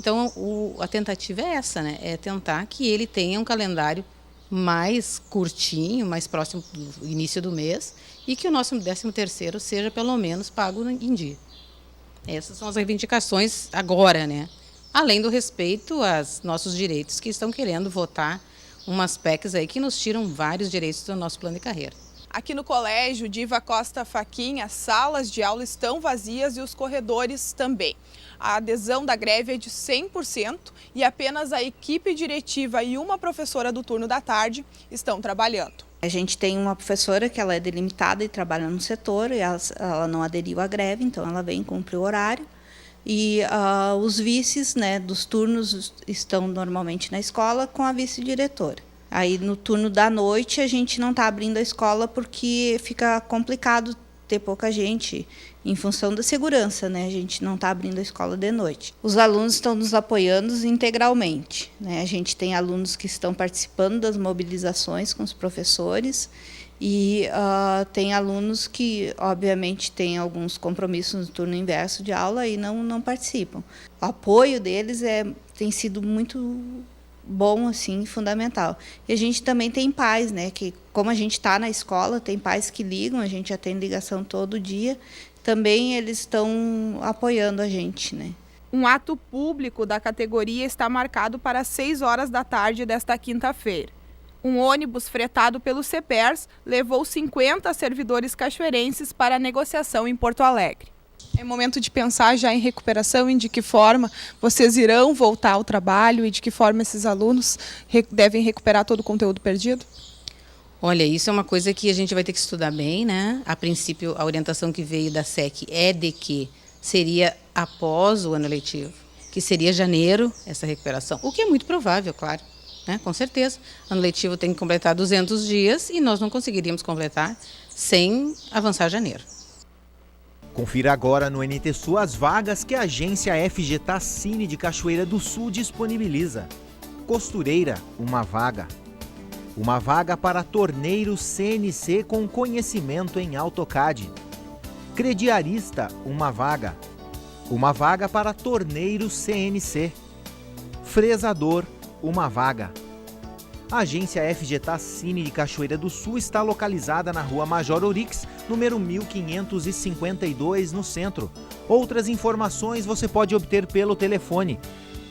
Então, a tentativa é essa, né? É tentar que ele tenha um calendário mais curtinho, mais próximo do início do mês, e que o nosso 13º seja pelo menos pago em dia. Essas são as reivindicações agora, né? Além do respeito aos nossos direitos, que estão querendo votar umas PECs aí que nos tiram vários direitos do nosso plano de carreira. Aqui no Colégio Diva Costa Fachin, as salas de aula estão vazias e os corredores também. A adesão da greve é de 100% e apenas a equipe diretiva e uma professora do turno da tarde estão trabalhando. A gente tem uma professora que ela é delimitada e trabalha no setor, e ela não aderiu à greve, então ela vem cumprir o horário. E os vices, né, dos turnos estão normalmente na escola com a vice-diretora. Aí no turno da noite a gente não está abrindo a escola porque fica complicado ter pouca gente em função da segurança, né? A gente não está abrindo a escola de noite. Os alunos estão nos apoiando integralmente, né? A gente tem alunos que estão participando das mobilizações com os professores e tem alunos que, obviamente, têm alguns compromissos no turno inverso de aula e não participam. O apoio deles tem sido muito bom, assim, fundamental. E a gente também tem pais, né, que como a gente está na escola, tem pais que ligam, a gente atende ligação todo dia, também eles estão apoiando a gente, né. Um ato público da categoria está marcado para 6 horas da tarde desta quinta-feira. Um ônibus fretado pelo CEPERS levou 50 servidores cachoeirenses para a negociação em Porto Alegre. É momento de pensar já em recuperação e de que forma vocês irão voltar ao trabalho e de que forma esses alunos devem recuperar todo o conteúdo perdido? Olha, isso é uma coisa que a gente vai ter que estudar bem, né? A princípio, a orientação que veio da SEC é de que seria após o ano letivo, que seria janeiro essa recuperação, o que é muito provável, claro, né? Com certeza. O ano letivo tem que completar 200 dias e nós não conseguiríamos completar sem avançar janeiro. Confira agora no NT Sul as vagas que a agência FG Cine de Cachoeira do Sul disponibiliza. Costureira, uma vaga. Uma vaga para torneiro CNC com conhecimento em AutoCAD. Crediarista, uma vaga. Uma vaga para torneiro CNC. Fresador, uma vaga. A agência FG Cine de Cachoeira do Sul está localizada na Rua Major Orix, número 1552, no centro. Outras informações você pode obter pelo telefone.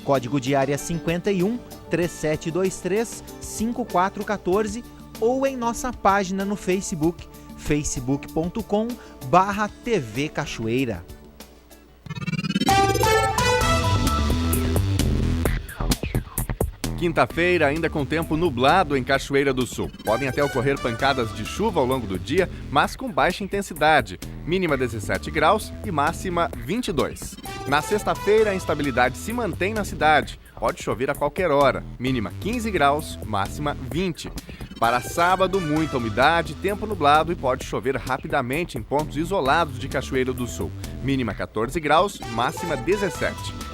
Código de área 51 3723 5414 ou em nossa página no Facebook, facebook.com/TV Cachoeira. Quinta-feira, ainda com tempo nublado em Cachoeira do Sul. Podem até ocorrer pancadas de chuva ao longo do dia, mas com baixa intensidade. Mínima 17 graus e máxima 22. Na sexta-feira, a instabilidade se mantém na cidade. Pode chover a qualquer hora. Mínima 15 graus, máxima 20. Para sábado, muita umidade, tempo nublado e pode chover rapidamente em pontos isolados de Cachoeira do Sul. Mínima 14 graus, máxima 17.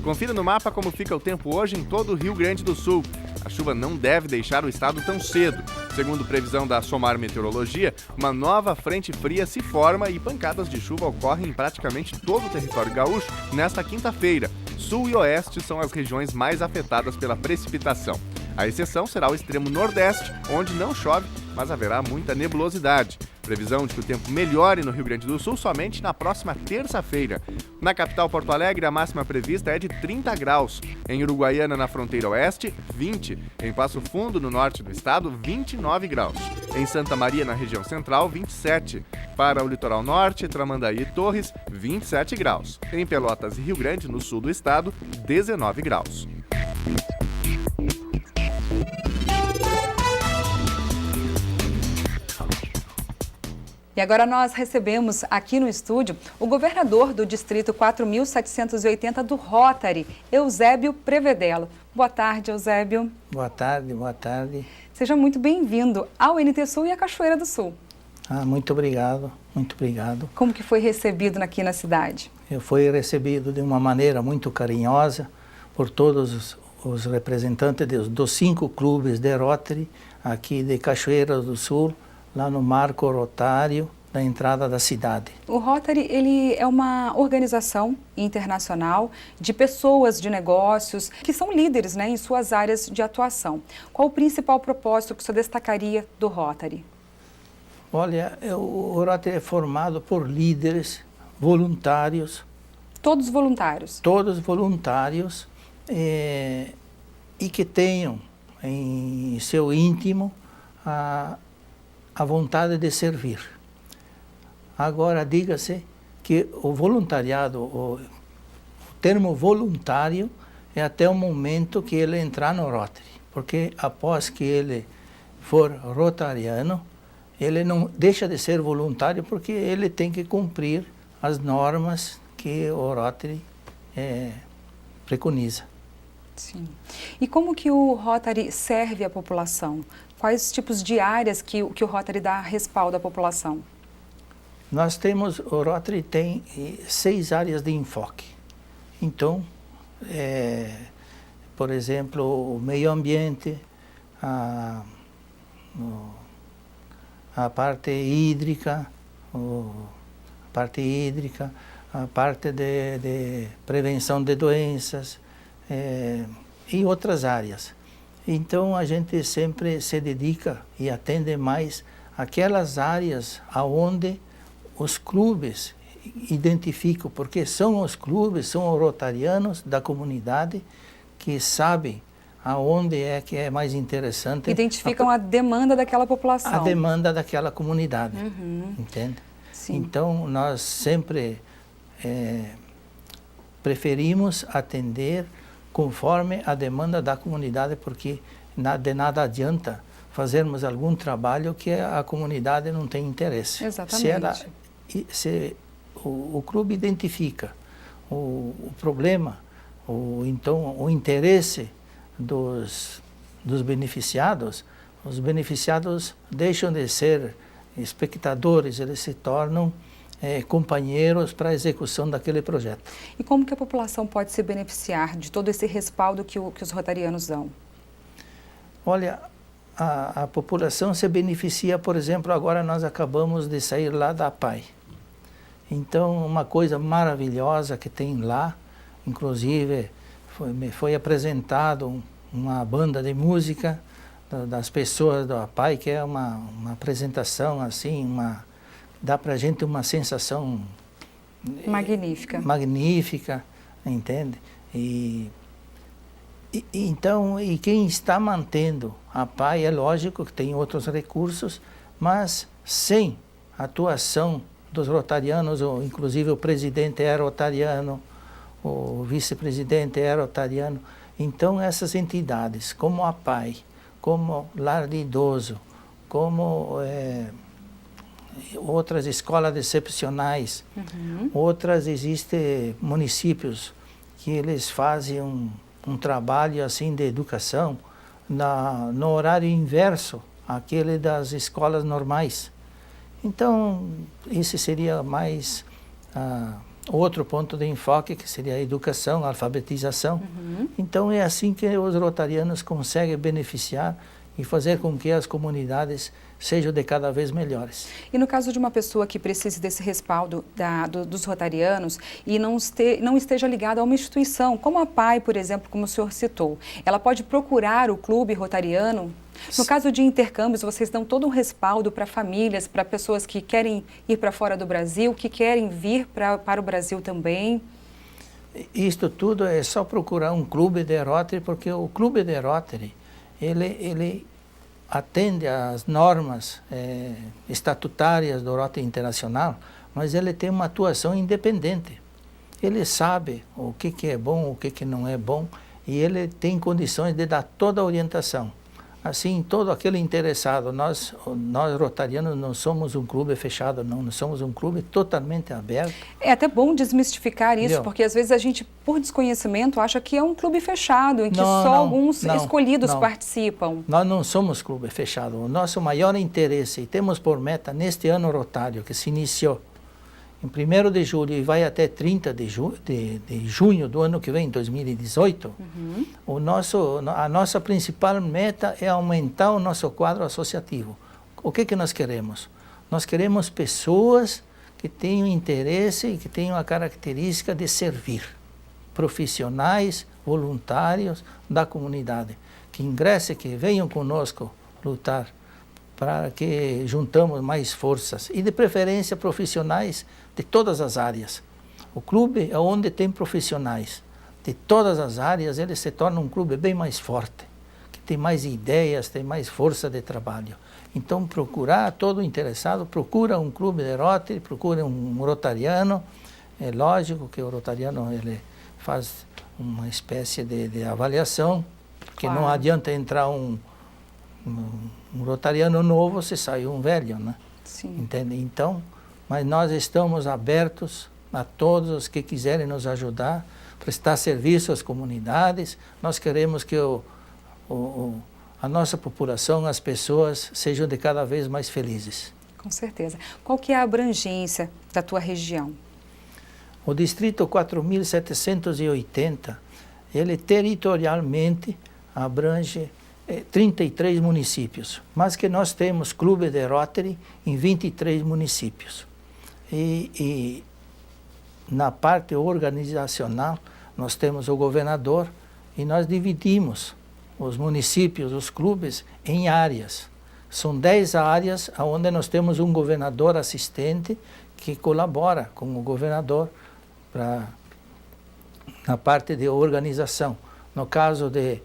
Confira no mapa como fica o tempo hoje em todo o Rio Grande do Sul. A chuva não deve deixar o estado tão cedo. Segundo previsão da Somar Meteorologia, uma nova frente fria se forma e pancadas de chuva ocorrem em praticamente todo o território gaúcho nesta quinta-feira. Sul e oeste são as regiões mais afetadas pela precipitação. A exceção será o extremo nordeste, onde não chove, mas haverá muita nebulosidade. Previsão de que o tempo melhore no Rio Grande do Sul somente na próxima terça-feira. Na capital Porto Alegre, a máxima prevista é de 30 graus. Em Uruguaiana, na fronteira oeste, 20. Em Passo Fundo, no norte do estado, 29 graus. Em Santa Maria, na região central, 27. Para o litoral norte, Tramandaí e Torres, 27 graus. Em Pelotas e Rio Grande, no sul do estado, 19 graus. E agora nós recebemos aqui no estúdio o governador do Distrito 4.780 do Rotary, Eusébio Prevedelo. Boa tarde, Eusébio. Boa tarde, boa tarde. Seja muito bem-vindo ao NT Sul e à Cachoeira do Sul. Muito obrigado, muito obrigado. Como que foi recebido aqui na cidade? Eu fui recebido de uma maneira muito carinhosa por todos os representantes dos 5 clubes de Rotary aqui de Cachoeira do Sul, lá no Marco Rotário, da entrada da cidade. O Rotary, ele é uma organização internacional de pessoas, de negócios, que são líderes, né, em suas áreas de atuação. Qual o principal propósito que o senhor destacaria do Rotary? Olha, o Rotary é formado por líderes, voluntários. Todos voluntários? Todos voluntários e que tenham em seu íntimo a vontade de servir. Agora, diga-se que o voluntariado, o termo voluntário é até o momento que ele entrar no Rotary, porque após que ele for rotariano, ele não deixa de ser voluntário porque ele tem que cumprir as normas que o Rotary preconiza. Sim. E como que o Rotary serve a população? Quais tipos de áreas que o Rotary dá respaldo à população? O Rotary tem 6 áreas de enfoque. Então, por exemplo, o meio ambiente, a parte hídrica, a parte de prevenção de doenças e outras áreas. Então, a gente sempre se dedica e atende mais aquelas áreas aonde os clubes identificam, porque são os clubes, são os rotarianos da comunidade que sabem aonde é que é mais interessante. Identificam a demanda daquela população. A demanda daquela comunidade, uhum. Entende? Sim. Então, nós sempre preferimos atender conforme a demanda da comunidade, porque de nada adianta fazermos algum trabalho que a comunidade não tem interesse. Exatamente. Se o clube identifica o problema, então o interesse dos beneficiados, os beneficiados deixam de ser espectadores, eles se tornam companheiros para a execução daquele projeto. E como que a população pode se beneficiar de todo esse respaldo que os rotarianos dão? Olha, a população se beneficia, por exemplo, agora nós acabamos de sair lá da PAI. Então, uma coisa maravilhosa que tem lá, inclusive me foi apresentado uma banda de música das pessoas da PAI, que é uma apresentação assim, dá para a gente uma sensação magnífica, entende? Então, quem está mantendo a PAI, é lógico que tem outros recursos, mas sem a atuação dos rotarianos, inclusive o presidente é rotariano, o vice-presidente é rotariano, então essas entidades, como a PAI, como Lar de Idoso, como outras escolas excepcionais, existem municípios que eles fazem um trabalho assim de educação no horário inverso àquele das escolas normais. Então, esse seria mais outro ponto de enfoque, que seria a educação, a alfabetização. Então, é assim que os rotarianos conseguem beneficiar e fazer com que as comunidades sejam de cada vez melhores. E no caso de uma pessoa que precise desse respaldo dos rotarianos e não esteja ligada a uma instituição, como a PAI, por exemplo, como o senhor citou, ela pode procurar o clube rotariano? No caso de intercâmbios, vocês dão todo um respaldo para famílias, para pessoas que querem ir para fora do Brasil, que querem vir para o Brasil também? Isto tudo é só procurar um clube de Rotary, porque o clube de Rotary, ele atende às normas estatutárias do Rotary Internacional, mas ele tem uma atuação independente. Ele sabe o que é bom, o que não é bom, e ele tem condições de dar toda a orientação. Assim, todo aquele interessado, nós rotarianos não somos um clube fechado, não, nós somos um clube totalmente aberto. É até bom desmistificar isso, porque às vezes a gente, por desconhecimento, acha que é um clube fechado, em que só alguns escolhidos participam. Nós não somos clube fechado. O nosso maior interesse, e temos por meta neste ano rotário, que se iniciou em 1º de julho e vai até 30 de junho do ano que vem, 2018, a nossa principal meta é aumentar o nosso quadro associativo. O que nós queremos? Nós queremos pessoas que tenham interesse e que tenham a característica de servir. Profissionais, voluntários da comunidade, que ingressem, que venham conosco lutar para que juntamos mais forças e de preferência profissionais de todas as áreas. O clube é onde tem profissionais de todas as áreas, ele se torna um clube bem mais forte, que tem mais ideias, tem mais força de trabalho. Então procurar, todo interessado, procura um clube de Rotary, procura um rotariano. É lógico que o rotariano ele faz uma espécie de avaliação, porque não adianta entrar um rotariano novo se sai um velho, né? Sim. Entende? Então, mas nós estamos abertos a todos os que quiserem nos ajudar, prestar serviço às comunidades. Nós queremos que a nossa população, as pessoas, sejam de cada vez mais felizes. Com certeza. Qual que é a abrangência da tua região? O distrito 4.780, ele territorialmente abrange 33 municípios, mas que nós temos clube de Rotary em 23 municípios. E na parte organizacional, nós temos o governador e nós dividimos os municípios, os clubes, em áreas. São 10 áreas onde nós temos um governador assistente que colabora com o governador na parte de organização. No caso de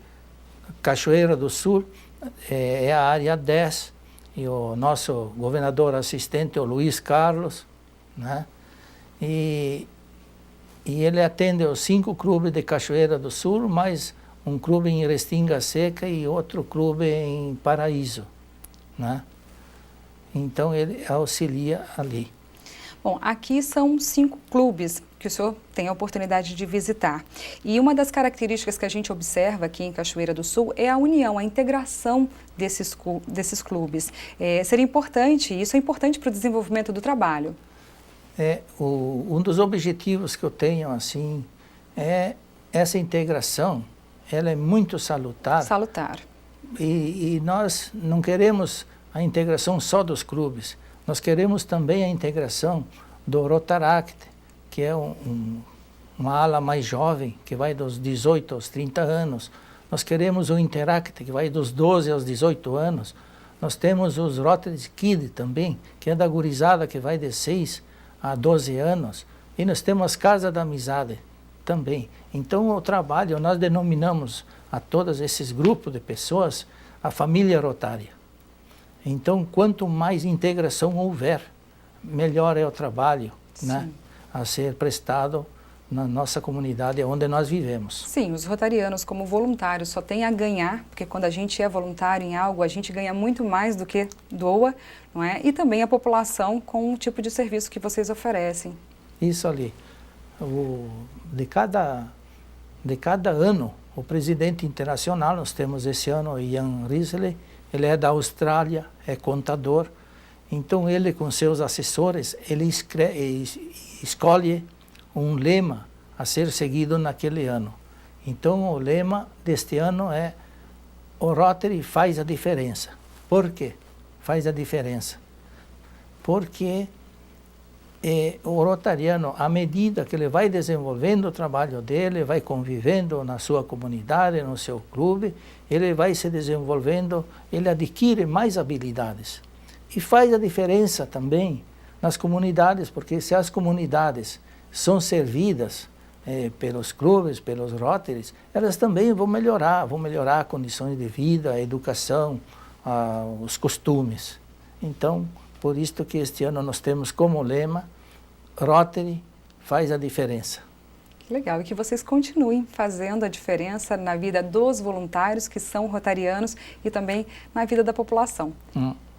Cachoeira do Sul, é a área 10, e o nosso governador assistente é o Luiz Carlos, né? E ele atende os 5 clubes de Cachoeira do Sul, mais um clube em Restinga Seca e outro clube em Paraíso, né? Então ele auxilia ali. Bom, aqui são 5 clubes que o senhor tem a oportunidade de visitar. E uma das características que a gente observa aqui em Cachoeira do Sul é a união, a integração desses clubes. Seria importante, isso é importante para o desenvolvimento do trabalho. Um dos objetivos que eu tenho, assim, é essa integração. Ela é muito salutar. Salutar. E nós não queremos a integração só dos clubes. Nós queremos também a integração do Rotaract, que é uma ala mais jovem, que vai dos 18 aos 30 anos. Nós queremos o Interact, que vai dos 12 aos 18 anos. Nós temos os Rotary Kid também, que é da gurizada, que vai de 6 a 12 anos. E nós temos as Casas da Amizade também. Então, o trabalho, nós denominamos a todos esses grupos de pessoas a família rotária. Então, quanto mais integração houver, melhor é o trabalho, né, a ser prestado na nossa comunidade onde nós vivemos. Sim, os rotarianos como voluntários só têm a ganhar, porque quando a gente é voluntário em algo, a gente ganha muito mais do que doa, não é? E também a população com o tipo de serviço que vocês oferecem. Isso ali. De cada ano, o presidente internacional, nós temos esse ano o Ian Risley, ele é da Austrália, é contador, então ele com seus assessores, ele escolhe um lema a ser seguido naquele ano. Então o lema deste ano é: o Rotary faz a diferença. Por quê? Faz a diferença. Porque o rotariano, à medida que ele vai desenvolvendo o trabalho dele, vai convivendo na sua comunidade, no seu clube, ele vai se desenvolvendo, ele adquire mais habilidades. E faz a diferença também nas comunidades, porque se as comunidades são servidas pelos clubes, pelos Rotaries, elas também vão melhorar as condições de vida, a educação, os costumes. Então, por isso que este ano nós temos como lema: Rotary faz a diferença. Que legal, e que vocês continuem fazendo a diferença na vida dos voluntários que são rotarianos e também na vida da população.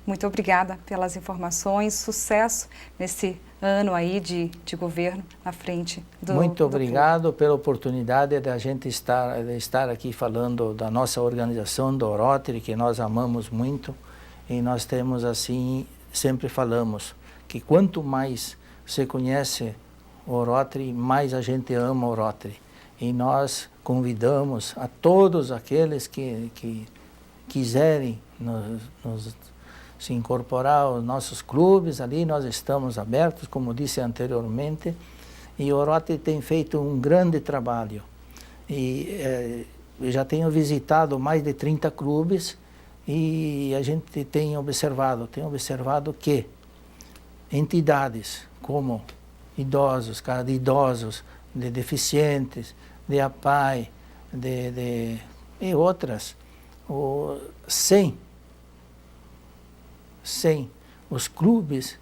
Muito obrigada pelas informações, sucesso nesse ano aí de governo na frente do Muito obrigado pela oportunidade de a gente estar aqui falando da nossa organização, do Rotary, que nós amamos muito, e nós temos assim, sempre falamos que quanto mais se conhece o Rotary, mais a gente ama o Rotary. E nós convidamos a todos aqueles que quiserem nos se incorporar aos nossos clubes ali, nós estamos abertos, como disse anteriormente, e o Orote tem feito um grande trabalho. E eu já tenho visitado mais de 30 clubes e a gente tem observado que entidades como idosos, casa de idosos, de deficientes, de APAI, e outras, sem os clubes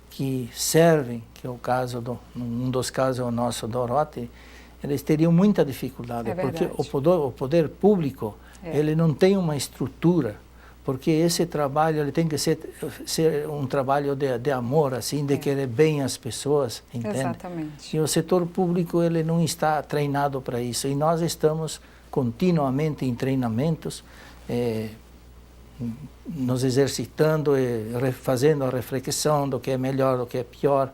que servem, que é o caso um dos casos é o nosso do Orote, eles teriam muita dificuldade, porque o poder público ele não tem uma estrutura, porque esse trabalho ele tem que ser um trabalho de amor, assim, de querer bem as pessoas, entende? Exatamente. E o setor público ele não está treinado para isso, e nós estamos continuamente em treinamentos, nos exercitando e fazendo a reflexão do que é melhor, do que é pior.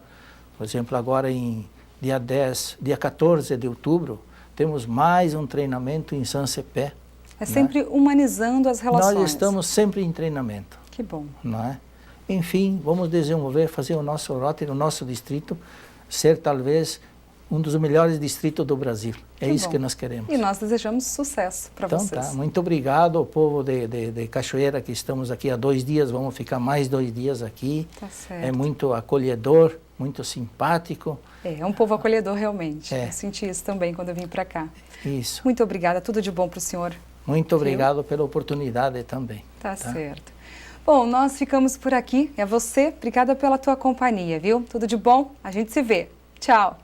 Por exemplo, agora em dia 14 de outubro, temos mais um treinamento em São Cepé. É sempre humanizando as relações. Nós estamos sempre em treinamento. Que bom. Não é? Enfim, vamos desenvolver, fazer o nosso Orote no nosso distrito ser talvez um dos melhores distritos do Brasil. É isso que nós queremos. E nós desejamos sucesso para vocês. Então tá, muito obrigado ao povo de Cachoeira, que estamos aqui há 2 dias, vamos ficar mais 2 dias aqui. Tá certo. É muito acolhedor, muito simpático. É um povo acolhedor realmente. É. Eu senti isso também quando eu vim para cá. Isso. Muito obrigada, tudo de bom para o senhor. Muito obrigado pela oportunidade também. Tá certo. Bom, nós ficamos por aqui. É você, obrigada pela tua companhia, viu? Tudo de bom, a gente se vê. Tchau.